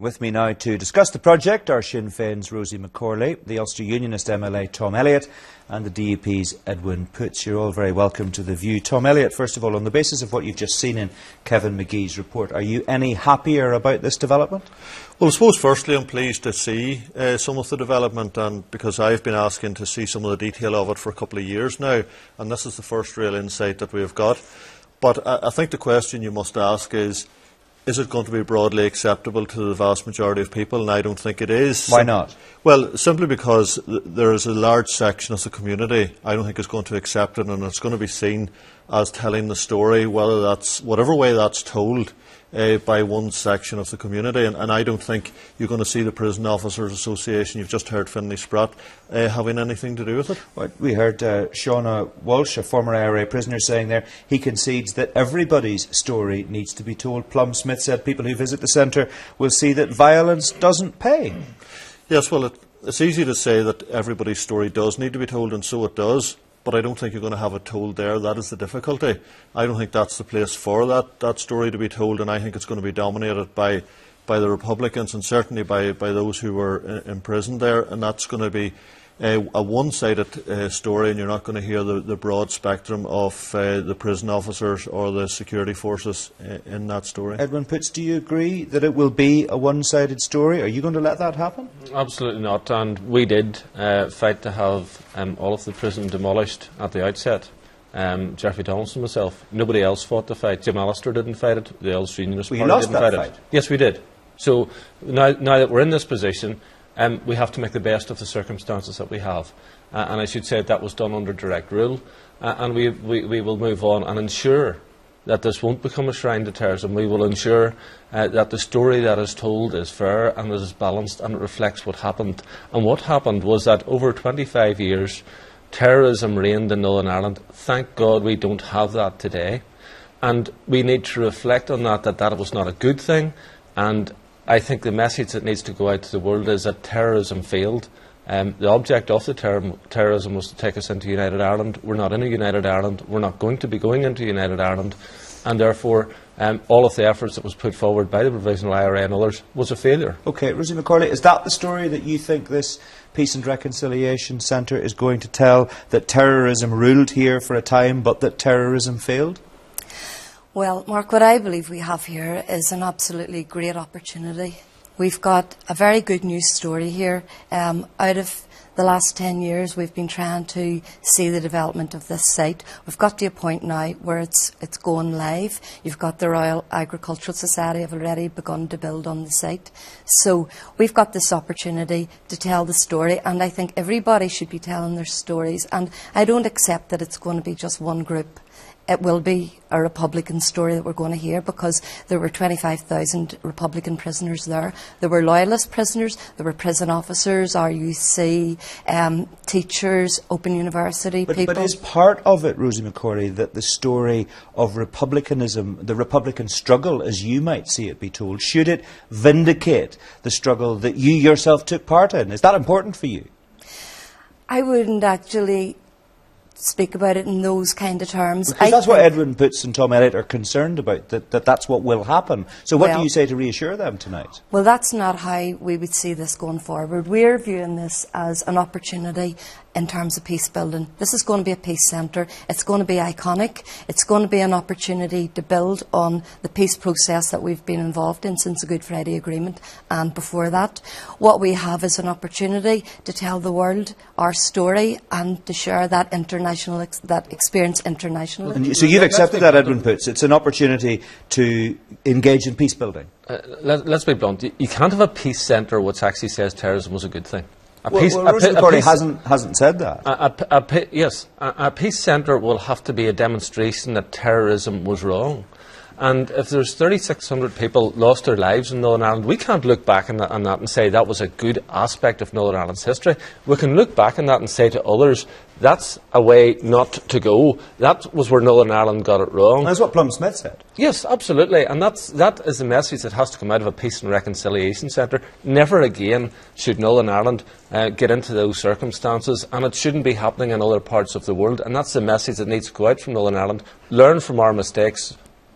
With me now to discuss the project are Sinn Féin's Rosie McCorley, the Ulster Unionist MLA Tom Elliott and the DUP's Edwin Poots. You're all very welcome to The View. Tom Elliott, first of all, on the basis of what you've just seen in Kevin McGee's report, are you any happier about this development? Well, I suppose firstly I'm pleased to see some of the development, and because I've been asking to see some of the detail of it for a couple of years now, and this is the first real insight that we've got. But I think the question you must ask is it going to be broadly acceptable to the vast majority of people? And I don't think it is. Why not? Well, simply because there is a large section of the community I don't think is going to accept it, and it's going to be seen as telling the story, whether that's whatever way that's told by one section of the community. And I don't think you're going to see the Prison Officers Association, you've just heard Finlay Spratt, having anything to do with it. Well, we heard Shauna Walsh, a former IRA prisoner, saying there he concedes that everybody's story needs to be told. Plum Smith said people who visit the centre will see that violence doesn't pay. Yes, well, it's easy to say that everybody's story does need to be told, and so it does. But I don't think you're going to have it told there. That is the difficulty. I don't think that's the place for that story to be told, and I think it's going to be dominated by the Republicans, and certainly by those who were imprisoned there, and that's going to be a one-sided story, and you're not going to hear the broad spectrum of the prison officers or the security forces in that story. Edwin Poots, do you agree that it will be a one-sided story? Are you going to let that happen? Absolutely not, and we did fight to have all of the prison demolished at the outset. Jeffrey Donaldson, myself, nobody else fought the fight. Jim Allister didn't fight it, the Ulster Unionist Party didn't fight it. Yes, we did. So now that we're in this position, we have to make the best of the circumstances that we have. And I should say that was done under direct rule. And we will move on and ensure that this won't become a shrine to terrorism. We will ensure that the story that is told is fair and is balanced and it reflects what happened. And what happened was that over 25 years, terrorism reigned in Northern Ireland. Thank God we don't have that today. And we need to reflect on that was not a good thing. And I think the message that needs to go out to the world is that terrorism failed. The object of the terrorism was to take us into United Ireland. We're not in a United Ireland. We're not going to be going into United Ireland. And therefore, all of the efforts that was put forward by the Provisional IRA and others was a failure. OK, Rosie McCorley, is that the story that you think this Peace and Reconciliation Centre is going to tell, that terrorism ruled here for a time, but that terrorism failed? Well, Mark, what I believe we have here is an absolutely great opportunity. We've got a very good news story here. Out of the last 10 years, we've been trying to see the development of this site. We've got to a point now where it's going live. You've got the Royal Agricultural Society have already begun to build on the site. So we've got this opportunity to tell the story, and I think everybody should be telling their stories. And I don't accept that it's going to be just one group. It will be a Republican story that we're going to hear, because there were 25,000 Republican prisoners there. There were Loyalist prisoners, there were prison officers, RUC, teachers, Open University people. But is part of it, Rosie McCorley, that the story of republicanism, the Republican struggle, as you might see it be told, should it vindicate the struggle that you yourself took part in? Is that important for you? I wouldn't actually speak about it in those kind of terms. Because that's what Edwin Poots and Tom Elliott are concerned about, that's what will happen. So what do you say to reassure them tonight? Well, that's not how we would see this going forward. We're viewing this as an opportunity in terms of peace building. This is going to be a peace centre. It's going to be iconic. It's going to be an opportunity to build on the peace process that we've been involved in since the Good Friday Agreement and before that. What we have is an opportunity to tell the world our story and to share that experience internationally. So you've accepted that, Edwin Poots. It's an opportunity to engage in peace building. Let's be blunt. You can't have a peace centre which actually says terrorism was a good thing. Rosie McCorley hasn't said that. Yes, a peace centre will have to be a demonstration that terrorism was wrong. And if there's 3,600 people lost their lives in Northern Ireland, we can't look back on that and say that was a good aspect of Northern Ireland's history. We can look back on that and say to others, that's a way not to go. That was where Northern Ireland got it wrong. That's what Plum Smith said. Yes, absolutely. And that is the message that has to come out of a Peace and Reconciliation Centre. Never again should Northern Ireland get into those circumstances, and it shouldn't be happening in other parts of the world. And that's the message that needs to go out from Northern Ireland. Learn from our mistakes.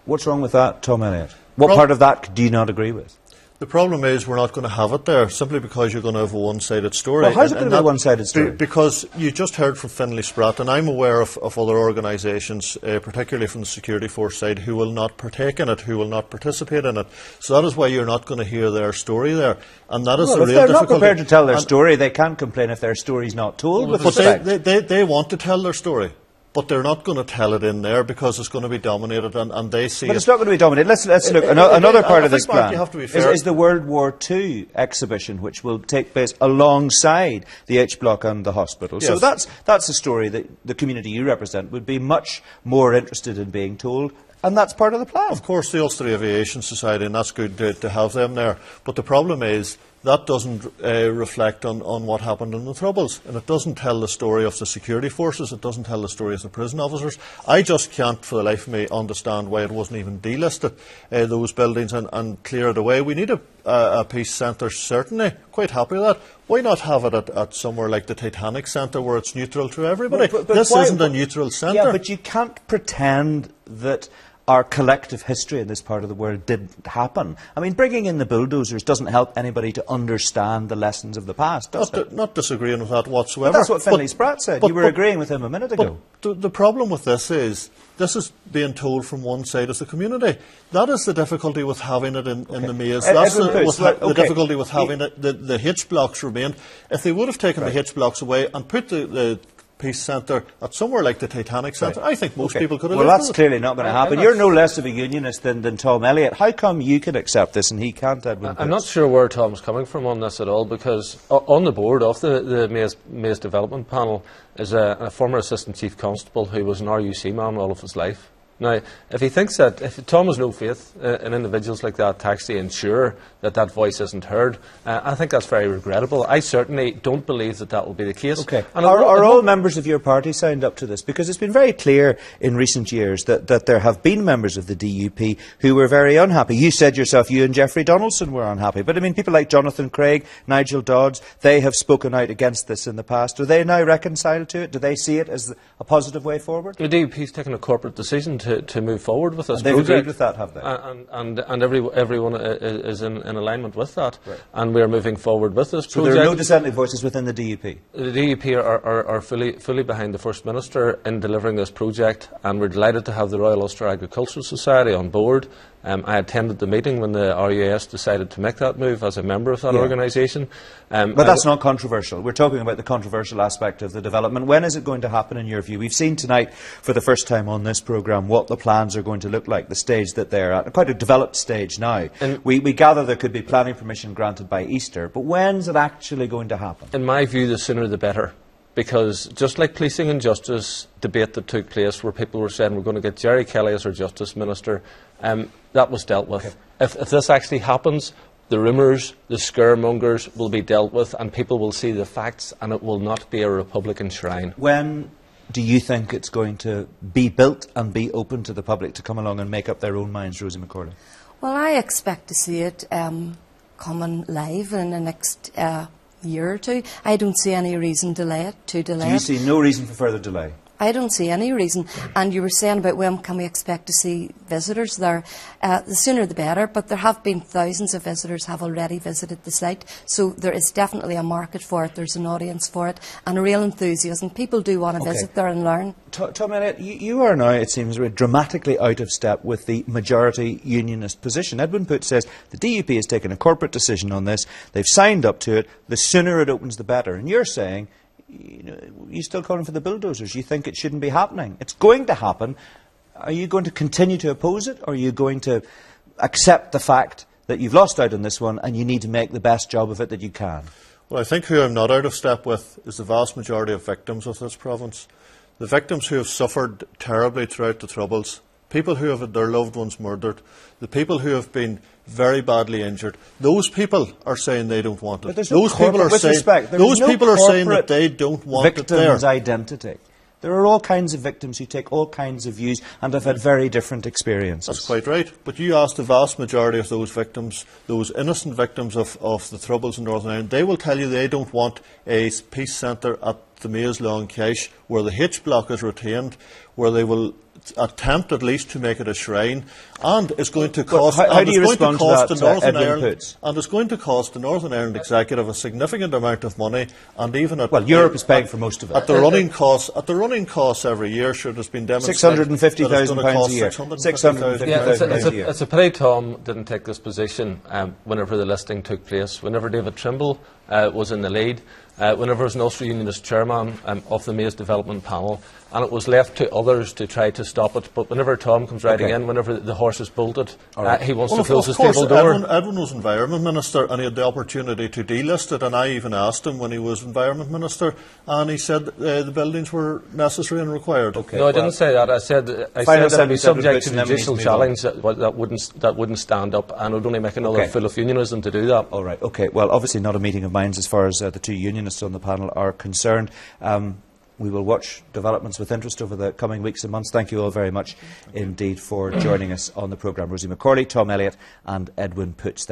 What's wrong with that, Tom Elliott? What part of that do you not agree with? The problem is we're not going to have it there simply because you're going to have a one-sided story. Well, how's it going to be a one-sided story? Because you just heard from Finlay Spratt, and I'm aware of other organisations, particularly from the security force side, who will not partake in it, who will not participate in it. So that is why you're not going to hear their story there. And that is the real difficulty. If they're not prepared to tell their story, they can't complain if their story's not told. But they want to tell their story. But they're not going to tell it in there because it's going to be dominated, and they see. But it's not going to be dominated. Let's look. Another part of this plan is the World War II exhibition, which will take place alongside the H Block and the hospital. Yes. So that's a story that the community you represent would be much more interested in being told. And that's part of the plan. Of course, the Ulster Aviation Society, and that's good to have them there. But the problem is that doesn't reflect on what happened in the Troubles, and it doesn't tell the story of the security forces, it doesn't tell the story of the prison officers. I just can't, for the life of me, understand why it wasn't even delisted, those buildings, and clear it away. We need a peace centre, certainly. Quite happy with that. Why not have it at somewhere like the Titanic Centre, where it's neutral to everybody? But this isn't a neutral centre. Yeah, but you can't pretend that our collective history in this part of the world didn't happen. I mean, bringing in the bulldozers doesn't help anybody to understand the lessons of the past, does it? Not disagreeing with that whatsoever. But that's what Finlay Spratt said. You were agreeing with him a minute ago. The problem with this is being told from one side of the community. That is the difficulty with having it in the maze. That's the difficulty with having the H blocks remained. If they would have taken the H blocks away and put the Peace Centre at somewhere like the Titanic Centre, I think most people could have lived Well, that's with it. clearly not going to happen. You're no less of a unionist than Tom Elliott. How come you can accept this and he can't, Edwin? I'm not sure where Tom's coming from on this at all, because on the board of the Maze Development Panel is a former Assistant Chief Constable who was an RUC man all of his life. Now, if he thinks that, if Tom has no faith in individuals like that to actually ensure that that voice isn't heard, I think that's very regrettable. I certainly don't believe that that will be the case. Okay. And are all members of your party signed up to this? Because it's been very clear in recent years that there have been members of the DUP who were very unhappy. You said yourself you and Jeffrey Donaldson were unhappy. But I mean, people like Jonathan Craig, Nigel Dodds, they have spoken out against this in the past. Are they now reconciled to it? Do they see it as a positive way forward? The DUP's taken a corporate decision to move forward with this project. They've agreed with that, have they? And everyone is in alignment with that. Right. And we are moving forward with this project. So there are no dissenting voices within the DUP? The DUP are fully behind the First Minister in delivering this project, and we're delighted to have the Royal Ulster Agricultural Society on board. I attended the meeting when the RUAS decided to make that move as a member of that organisation. But that's not controversial. We're talking about the controversial aspect of the development. When is it going to happen in your view? We've seen tonight for the first time on this programme what the plans are going to look like, the stage that they're at, quite a developed stage now. We gather there could be planning permission granted by Easter, but when's it actually going to happen? In my view, the sooner the better. Because just like policing and justice debate that took place where people were saying we're going to get Jerry Kelly as our Justice Minister, that was dealt with. Okay. If this actually happens, the rumours, the scaremongers will be dealt with, and people will see the facts, and it will not be a Republican shrine. When do you think it's going to be built and be open to the public to come along and make up their own minds, Rosie McCorley? Well, I expect to see it coming live in the next year or two. I don't see any reason to delay it. Do you see no reason for further delay? I don't see any reason. And you were saying about when can we expect to see visitors there. The sooner the better, but there have been thousands of visitors have already visited the site, so there is definitely a market for it, there's an audience for it, and a real enthusiasm. People do want to visit there and learn. Tom Elliott, you are now, it seems, dramatically out of step with the majority unionist position. Edwin Poots says the DUP has taken a corporate decision on this, they've signed up to it, the sooner it opens the better. And you're saying, you're still calling for the bulldozers. You think it shouldn't be happening. It's going to happen. Are you going to continue to oppose it, or are you going to accept the fact that you've lost out on this one and you need to make the best job of it that you can? Well, I think who I'm not out of step with is the vast majority of victims of this province. The victims who have suffered terribly throughout the Troubles, people who have had their loved ones murdered, the people who have been very badly injured, those people are saying they don't want it. Those people are saying that they don't want it there. Victim's identity. There are all kinds of victims who take all kinds of views and have had very different experiences. That's quite right. But you ask the vast majority of those victims, those innocent victims of the Troubles in Northern Ireland, they will tell you they don't want a peace centre at the Maze Long Cache, where the H block is retained, where they will attempt at least to make it a shrine, and it's going to cost. How do you respond to that, the Northern Edwin Ireland, Poots? and it's going to cost the Northern Ireland Executive a significant amount of money, and even at Europe is paying for most of it. At the running costs every year, sure, there's been demonstrated £650,000 a year. £650,000 a year. It's a pity Tom didn't take this position whenever the listing took place. Whenever David Trimble was in the lead, whenever there was an Ulster Unionist chairman of the Maze Development Panel, and it was left to others to try to stop it. But whenever Tom comes riding in, whenever the horse is bolted, he wants to close the stable door. Edwin was Environment Minister, and he had the opportunity to delist it, and I even asked him when he was Environment Minister, and he said the buildings were necessary and required. No, I didn't say that. I said that it would be subject to judicial challenge that wouldn't stand up, and it would only make another fool of unionism to do that. All right, okay. Well, obviously not a meeting of minds as far as the two unionists on the panel are concerned. We will watch developments with interest over the coming weeks and months. Thank you all very much indeed for joining us on the programme. Rosie McCorley, Tom Elliott and Edwin Poots there.